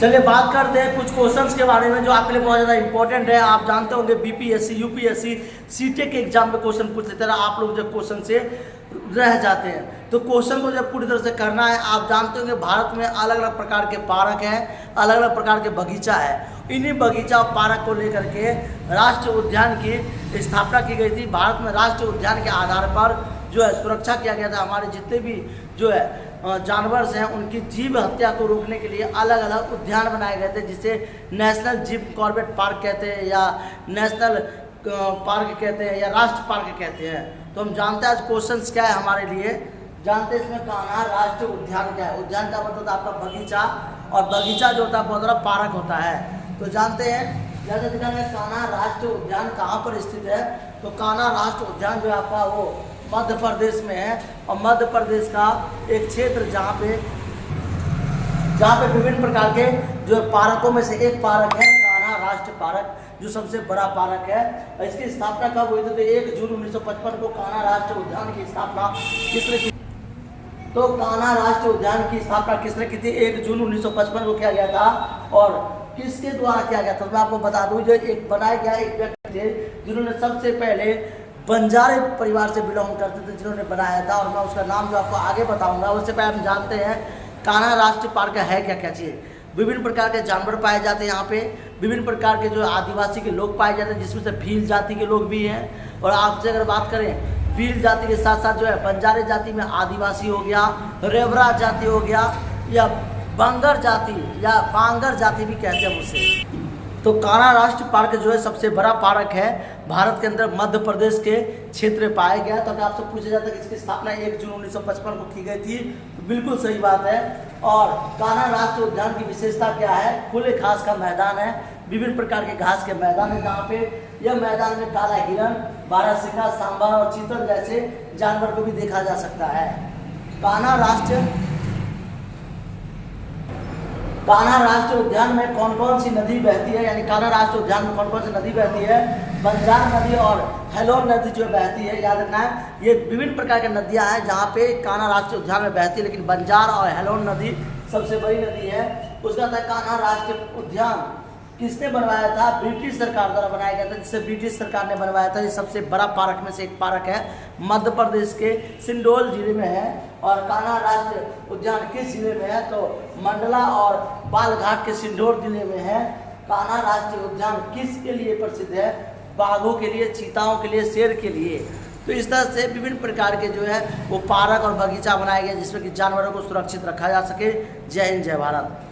चलिए बात करते हैं कुछ क्वेश्चंस के बारे में जो आपके लिए बहुत ज़्यादा इंपॉर्टेंट है। आप जानते होंगे बीपीएससी, यूपीएससी, सीटेट के एग्जाम में क्वेश्चन पूछ लेते हैं, आप लोग जब क्वेश्चन से रह जाते हैं तो क्वेश्चन को जब पूरी तरह से करना है। आप जानते होंगे भारत में अलग अलग प्रकार के पार्क हैं, अलग अलग प्रकार के बगीचा है। इन्हीं बगीचा और पार्क को लेकर के राष्ट्रीय उद्यान की स्थापना की गई थी। भारत में राष्ट्रीय उद्यान के आधार पर जो है सुरक्षा किया गया था। हमारे जितने भी जो है जानवर हैं उनकी जीव हत्या को रोकने के लिए अलग अलग उद्यान बनाए गए थे, जिसे नेशनल जिम कॉर्बेट पार्क कहते हैं या नेशनल पार्क कहते हैं या राष्ट्र पार्क कहते हैं। तो हम जानते हैं आज क्वेश्चंस क्या है हमारे लिए, जानते हैं इसमें कान्हा राष्ट्रीय उद्यान क्या है। उद्यान का मतलब आपका बगीचा, और बगीचा जो होता है बहुत बड़ा पार्क होता है। तो जानते हैं जैसे दिखाएंगे कान्हा राष्ट्रीय उद्यान कहाँ पर स्थित है। तो कान्हा राष्ट्रीय उद्यान जो है आपका वो मध्य प्रदेश में है, और मध्य प्रदेश का एक क्षेत्र जहाँ पे विभिन्न प्रकार के जो पार्कों में से एक पार्क है कान्हा राष्ट्रीय पार्क, जो सबसे बड़ा पार्क है। इसकी स्थापना कब हुई थी? तो 1 जून 1955 को कान्हा राष्ट्रीय उद्यान की स्थापना किसने की? तो कान्हा राष्ट्रीय उद्यान की स्थापना किसने की थी? 1 जून 1955 को किया गया था। और किसके द्वारा किया गया था? तो मैं आपको बता दूं, जो एक बनाया गया एक व्यक्ति थे जिन्होंने सबसे पहले बंजारे परिवार से बिलोंग करते थे, जिन्होंने बनाया था, और मैं उसका नाम जो आपको आगे बताऊंगा। उससे पहले हम जानते हैं कान्हा राष्ट्रीय पार्क है क्या क्या चीज़। विभिन्न प्रकार के जानवर पाए जाते हैं यहाँ पे, विभिन्न प्रकार के जो आदिवासी के लोग पाए जाते हैं, जिसमें से भील जाति के लोग भी हैं। और आपसे अगर बात करें भील जाति के साथ साथ जो है बंजारे जाति में आदिवासी हो गया, रेवरा जाति हो गया, या बांगर जाति या बांगर जाति भी कहते हैं उसे। तो कान्हा राष्ट्रीय पार्क जो है सबसे बड़ा पार्क है भारत के अंदर, मध्य प्रदेश के क्षेत्र में पाया गया। तो अगर आपसे पूछा जाता है कि इसकी स्थापना 1 जून 1955 को की गई थी, तो बिल्कुल सही बात है। और कान्हा राष्ट्रीय उद्यान की विशेषता क्या है? खुले घास का मैदान है, विभिन्न प्रकार के घास के मैदान है, जहाँ पे यह मैदान में काला हिरण, बारहसिंगा, सांभर और चीतल जैसे जानवर को भी देखा जा सकता है। कान्हा राष्ट्रीय उद्यान में कौन कौन सी नदी बहती है? यानी कान्हा राष्ट्रीय उद्यान में कौन कौन सी नदी बहती है? बंजार नदी और हेलोन नदी जो बहती है, याद रखना है। ये विभिन्न प्रकार की नदियां हैं जहाँ पे कान्हा राष्ट्रीय उद्यान में बहती है, लेकिन बंजार और हेलोन नदी सबसे बड़ी नदी है। उसका था कान्हा राष्ट्रीय उद्यान किसने बनवाया था? ब्रिटिश सरकार द्वारा बनाया गया था, जिसे ब्रिटिश सरकार ने बनवाया था। ये सबसे बड़ा पार्क में से एक पार्क है, मध्य प्रदेश के सिंडोल जिले में है। और कान्हा राष्ट्रीय उद्यान किस जिले में है? तो मंडला और बालघाट के सिंडोल जिले में है। कान्हा राष्ट्रीय उद्यान किसके लिए प्रसिद्ध है? बाघों के लिए, चीताओं के लिए, शेर के लिए। तो इस तरह से विभिन्न प्रकार के जो है वो पार्क और बगीचा बनाए गए, जिसमें कि जानवरों को सुरक्षित रखा जा सके। जय हिंद, जय भारत।